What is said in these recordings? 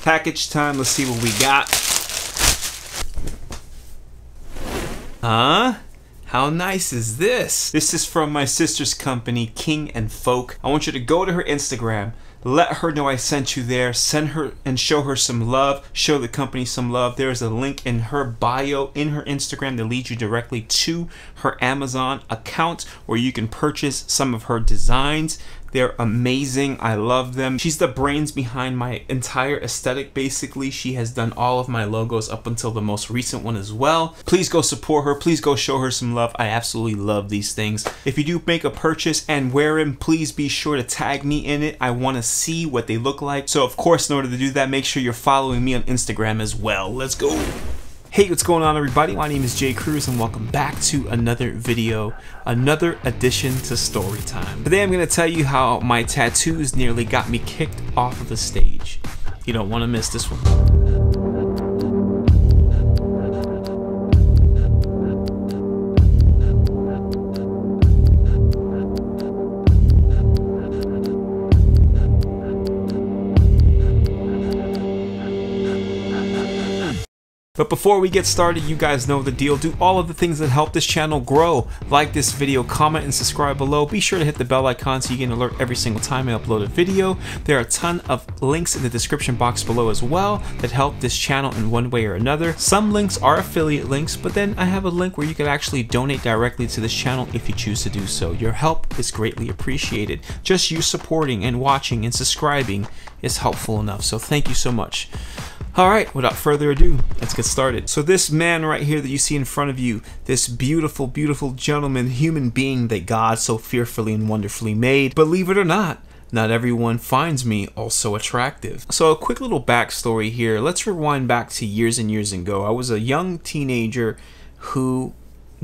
Package time. Let's see what we got. How nice is this? This is from my sister's company, King and Folk. I want you to go to her Instagram. Let her know I sent you there. Send her and show her some love. Show the company some love. There's a link in her bio in her Instagram that leads you directly to her Amazon account where you can purchase some of her designs. They're amazing. I love them. She's the brains behind my entire aesthetic. Basically, she has done all of my logos up until the most recent one as well. Please go support her. Please go show her some love. I absolutely love these things. If you do make a purchase and wear them, please be sure to tag me in it. I want to see what they look like. So of course, in order to do that, make sure you're following me on Instagram as well. Let's go. Hey, what's going on, everybody? My name is Cruz and welcome back to another video, another addition to story time. Today I'm going to tell you how my tattoos nearly got me kicked off of the stage. You don't want to miss this one. But before we get started, you guys know the deal. Do all of the things that help this channel grow. Like this video, comment, and subscribe below. Be sure to hit the bell icon so you get an alert every single time I upload a video. There are a ton of links in the description box below as well that help this channel in one way or another. Some links are affiliate links, but then I have a link where you can actually donate directly to this channel if you choose to do so. Your help is greatly appreciated. Just you supporting and watching and subscribing is helpful enough, so thank you so much. Alright, without further ado, let's get started. So this man right here that you see in front of you, this beautiful, beautiful gentleman, human being that God so fearfully and wonderfully made, believe it or not everyone finds me also attractive. So a quick little backstory here. Let's rewind back to years and years ago. I was a young teenager who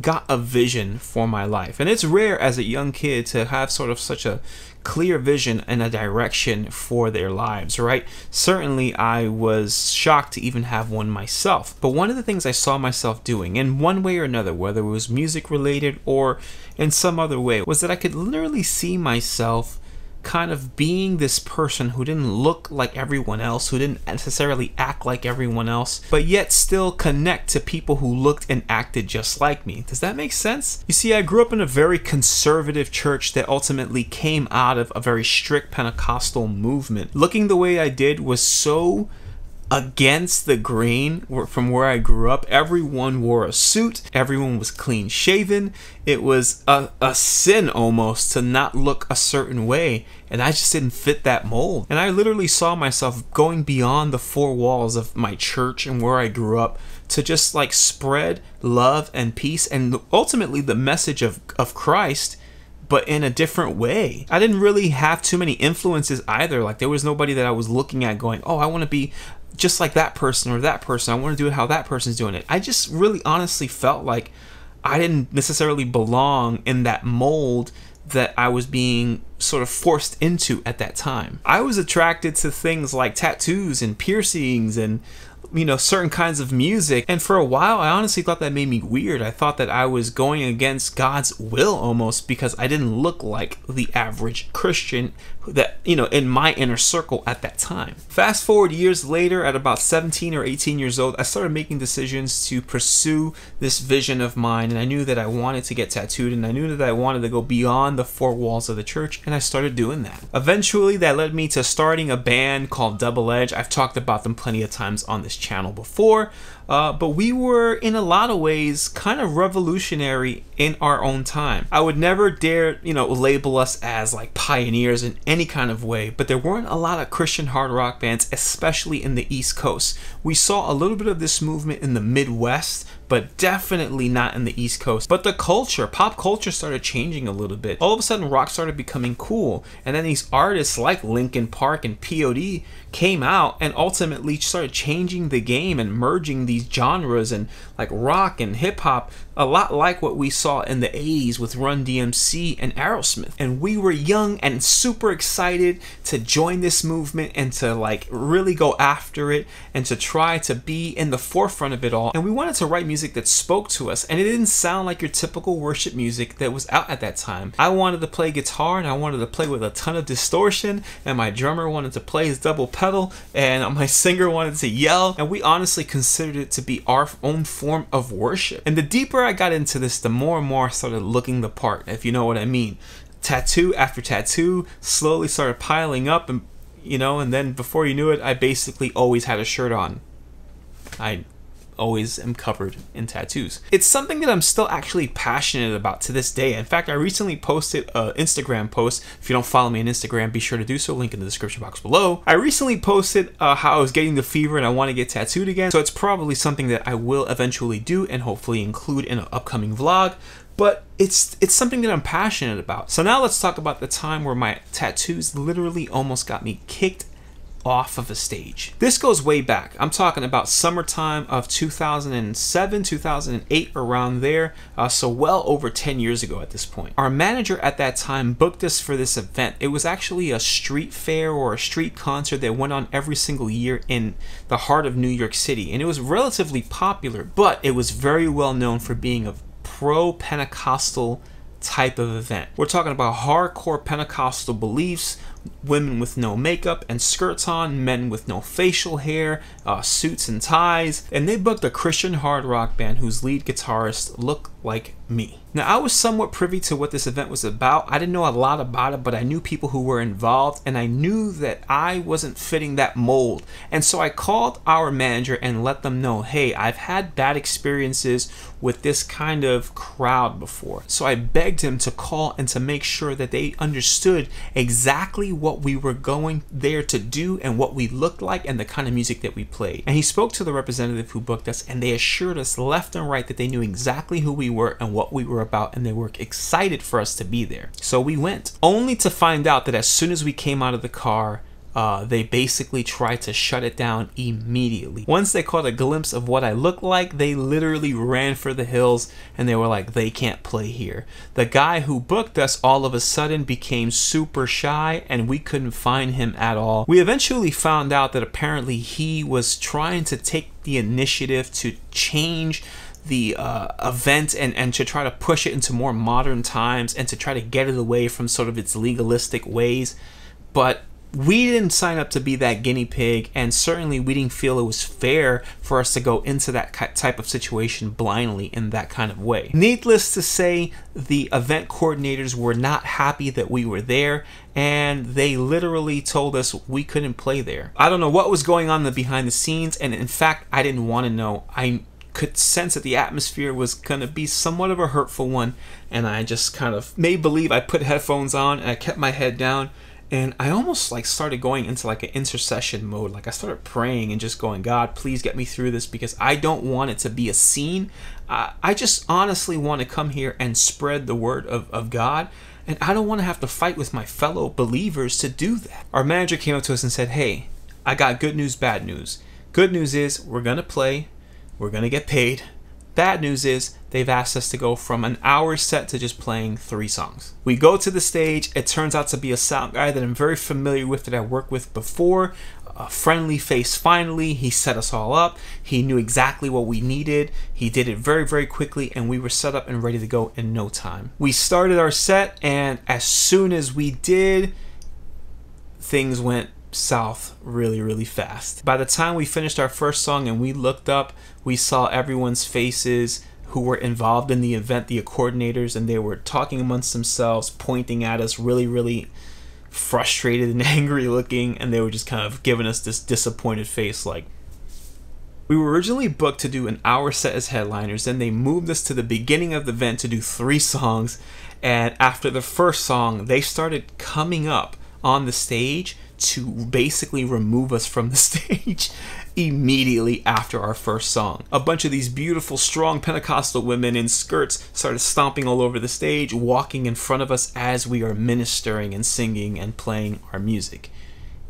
got a vision for my life. And it's rare as a young kid to have sort of such a clear vision and a direction for their lives, right? Certainly I was shocked to even have one myself. But one of the things I saw myself doing in one way or another, whether it was music related or in some other way, was that I could literally see myself kind of being this person who didn't look like everyone else, who didn't necessarily act like everyone else, but yet still connect to people who looked and acted just like me. Does that make sense? You see, I grew up in a very conservative church that ultimately came out of a very strict Pentecostal movement. Looking the way I did was so against the grain from where I grew up. Everyone wore a suit, everyone was clean shaven. It was a sin almost to not look a certain way, and I just didn't fit that mold. And I literally saw myself going beyond the four walls of my church and where I grew up to just like spread love and peace and ultimately the message of Christ, but in a different way. I didn't really have too many influences either. Like there was nobody that I was looking at going, oh, I want to be just like that person or that person. I want to do it how that person's doing it. I just really honestly felt like I didn't necessarily belong in that mold that I was being sort of forced into at that time. I was attracted to things like tattoos and piercings and, you know, certain kinds of music. And for a while, I honestly thought that made me weird. I thought that I was going against God's will almost because I didn't look like the average Christian that, you know, in my inner circle at that time. Fast forward years later, at about 17 or 18 years old, I started making decisions to pursue this vision of mine. And I knew that I wanted to get tattooed, and I knew that I wanted to go beyond the four walls of the church, and I started doing that. Eventually, that led me to starting a band called Double Edge. I've talked about them plenty of times on this channel before, but we were in a lot of ways kind of revolutionary in our own time. I would never dare, you know, label us as like pioneers in any kind of way, but there weren't a lot of Christian hard rock bands, especially in the East Coast. We saw a little bit of this movement in the Midwest, but definitely not in the East Coast. But the culture, pop culture, started changing a little bit. All of a sudden, rock started becoming cool, and then these artists like Linkin Park and POD came out and ultimately started changing the game and merging these genres and like rock and hip hop, a lot like what we saw in the 80s with Run DMC and Aerosmith. And we were young and super excited to join this movement and to like really go after it and to try to be in the forefront of it all. And we wanted to write music that spoke to us, and it didn't sound like your typical worship music that was out at that time. I wanted to play guitar, and I wanted to play with a ton of distortion, and my drummer wanted to play his double pedal, and my singer wanted to yell, and we honestly considered it to be our own form of worship. And the deeper I got into this, the more and more I started looking the part, if you know what I mean. Tattoo after tattoo slowly started piling up, and and then before you knew it, I basically always had a shirt on. I always am covered in tattoos. It's something that I'm still actually passionate about to this day. In fact, I recently posted an Instagram post. If you don't follow me on Instagram, be sure to do so. Link in the description box below. I recently posted how I was getting the fever and I want to get tattooed again. So it's probably something that I will eventually do and hopefully include in an upcoming vlog. But it's something that I'm passionate about. So now let's talk about the time where my tattoos literally almost got me kicked off of a stage. This goes way back. I'm talking about summertime of 2007, 2008, around there. So well over 10 years ago at this point. Our manager at that time booked us for this event. It was actually a street fair or a street concert that went on every single year in the heart of New York City. And it was relatively popular, but it was very well known for being a pro-Pentecostal type of event. We're talking about hardcore Pentecostal beliefs, women with no makeup and skirts on, men with no facial hair, suits and ties, and they booked a Christian hard rock band whose lead guitarist looked like me. Now, I was somewhat privy to what this event was about. I didn't know a lot about it, but I knew people who were involved, and I knew that I wasn't fitting that mold. And so I called our manager and let them know, hey, I've had bad experiences with this kind of crowd before. So I begged him to call and to make sure that they understood exactly what we were going there to do and what we looked like and the kind of music that we played. And he spoke to the representative who booked us, and they assured us left and right that they knew exactly who we were and what we were about, and they were excited for us to be there. So we went, only to find out that as soon as we came out of the car, they basically tried to shut it down immediately. Once they caught a glimpse of what I looked like, they literally ran for the hills, and they were like, they can't play here. The guy who booked us all of a sudden became super shy, and we couldn't find him at all. We eventually found out that apparently he was trying to take the initiative to change the event and to try to push it into more modern times and to try to get it away from sort of its legalistic ways. But we didn't sign up to be that guinea pig, and certainly we didn't feel it was fair for us to go into that type of situation blindly in that kind of way. Needless to say, the event coordinators were not happy that we were there, and they literally told us we couldn't play there. I don't know what was going on behind the scenes, and in fact, I didn't want to know. I could sense that the atmosphere was gonna be somewhat of a hurtful one, and I just kind of made believe. I put headphones on and I kept my head down, and I almost like started going into like an intercession mode. Like I started praying and just going, God, please get me through this, because I don't want it to be a scene. I just honestly want to come here and spread the word of God, and I don't want to have to fight with my fellow believers to do that. Our manager came up to us and said, hey, I got good news, bad news. Good news is we're gonna play, we're gonna get paid. Bad news is they've asked us to go from an hour set to just playing 3 songs. We go to the stage. It turns out to be a sound guy that I'm very familiar with, that I worked with before. A friendly face finally. He set us all up. He knew exactly what we needed. He did it very, very quickly, and we were set up and ready to go in no time. We started our set, and as soon as we did, things went south really, really fast. By the time we finished our first song and we looked up, we saw everyone's faces who were involved in the event, the coordinators, and they were talking amongst themselves, pointing at us, really, really frustrated and angry looking, and they were just kind of giving us this disappointed face. Like, we were originally booked to do an hour set as headliners, then they moved us to the beginning of the event to do 3 songs, and after the first song, they started coming up on the stage to basically remove us from the stage immediately after our first song. A bunch of these beautiful, strong Pentecostal women in skirts started stomping all over the stage, walking in front of us as we are ministering and singing and playing our music.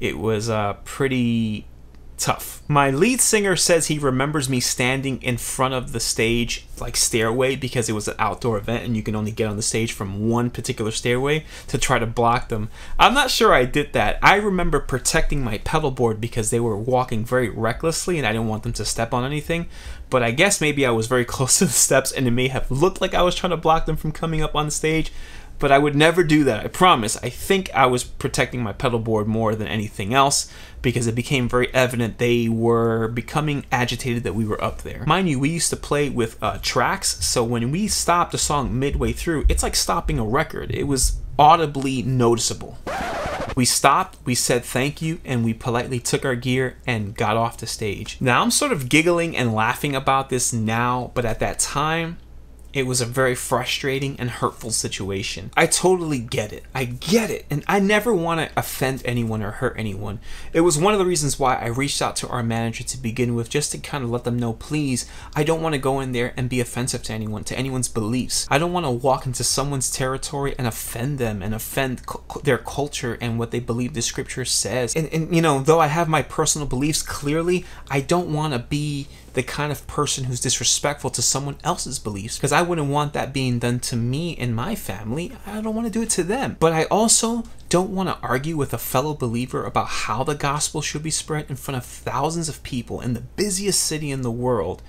It was pretty tough. My lead singer says he remembers me standing in front of the stage, like stairway, because it was an outdoor event and you can only get on the stage from one particular stairway, to try to block them. I'm not sure I did that. I remember protecting my pedal board because they were walking very recklessly and I didn't want them to step on anything. But I guess maybe I was very close to the steps and it may have looked like I was trying to block them from coming up on the stage. But I would never do that, I promise. I think I was protecting my pedal board more than anything else, because it became very evident they were becoming agitated that we were up there. Mind you, we used to play with tracks, so when we stopped a song midway through, it's like stopping a record. It was audibly noticeable. We stopped, we said thank you, and we politely took our gear and got off the stage. Now, I'm sort of giggling and laughing about this now, but at that time, it was a very frustrating and hurtful situation. I totally get it. I get it. And I never want to offend anyone or hurt anyone. It was one of the reasons why I reached out to our manager to begin with, just to kind of let them know, please, I don't want to go in there and be offensive to anyone, to anyone's beliefs. I don't want to walk into someone's territory and offend them and offend their culture and what they believe the scripture says. And you know, though I have my personal beliefs, clearly, I don't want to be the kind of person who's disrespectful to someone else's beliefs, because I wouldn't want that being done to me and my family. I don't want to do it to them. But I also don't want to argue with a fellow believer about how the gospel should be spread in front of thousands of people in the busiest city in the world,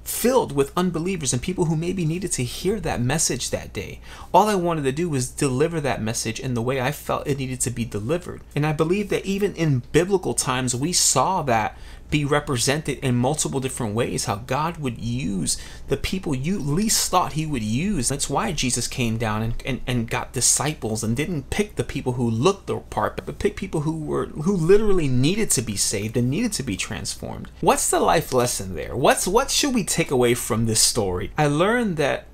filled with unbelievers and people who maybe needed to hear that message that day. All I wanted to do was deliver that message in the way I felt it needed to be delivered. And I believe that even in biblical times, we saw that be represented in multiple different ways, how God would use the people you least thought he would use. That's why Jesus came down and got disciples and didn't pick the people who looked the part, but pick people who literally needed to be saved and needed to be transformed. What's the life lesson there? What should we take away from this story? I learned that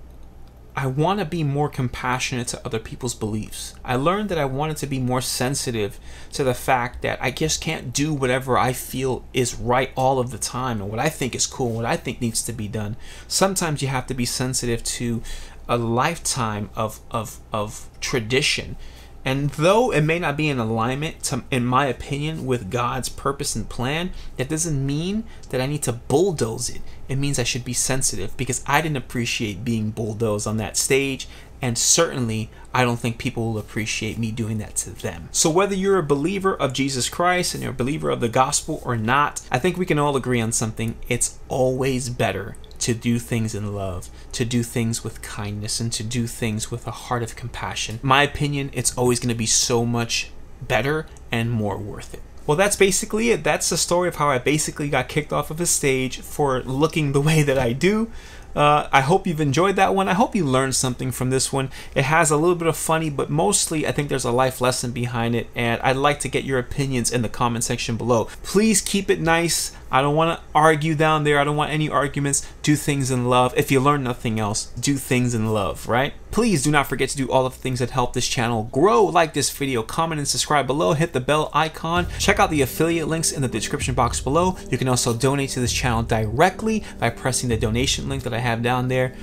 I want to be more compassionate to other people's beliefs. I learned that I wanted to be more sensitive to the fact that I just can't do whatever I feel is right all of the time and what I think is cool, what I think needs to be done. Sometimes you have to be sensitive to a lifetime of tradition. And though it may not be in alignment, in my opinion, with God's purpose and plan, it doesn't mean that I need to bulldoze it. It means I should be sensitive, because I didn't appreciate being bulldozed on that stage, and certainly I don't think people will appreciate me doing that to them. So whether you're a believer of Jesus Christ and you're a believer of the gospel or not, I think we can all agree on something. It's always better to do things in love, to do things with kindness, and to do things with a heart of compassion. In my opinion, it's always going to be so much better and more worth it. Well, that's basically it. That's the story of how I basically got kicked off of a stage for looking the way that I do. I hope you've enjoyed that one. I hope you learned something from this one. It has a little bit of funny, but mostly I think there's a life lesson behind it, and I'd like to get your opinions in the comment section below. Please keep it nice. I don't want to argue down there. I don't want any arguments. Do things in love. If you learn nothing else, do things in love, right? Please do not forget to do all of the things that help this channel grow. Like this video, comment and subscribe below, hit the bell icon, check out the affiliate links in the description box below. You can also donate to this channel directly by pressing the donation link that I have down there.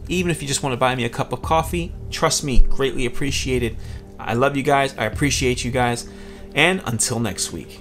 Even if you just want to buy me a cup of coffee, trust me, greatly appreciated. I love you guys. I appreciate you guys. And until next week.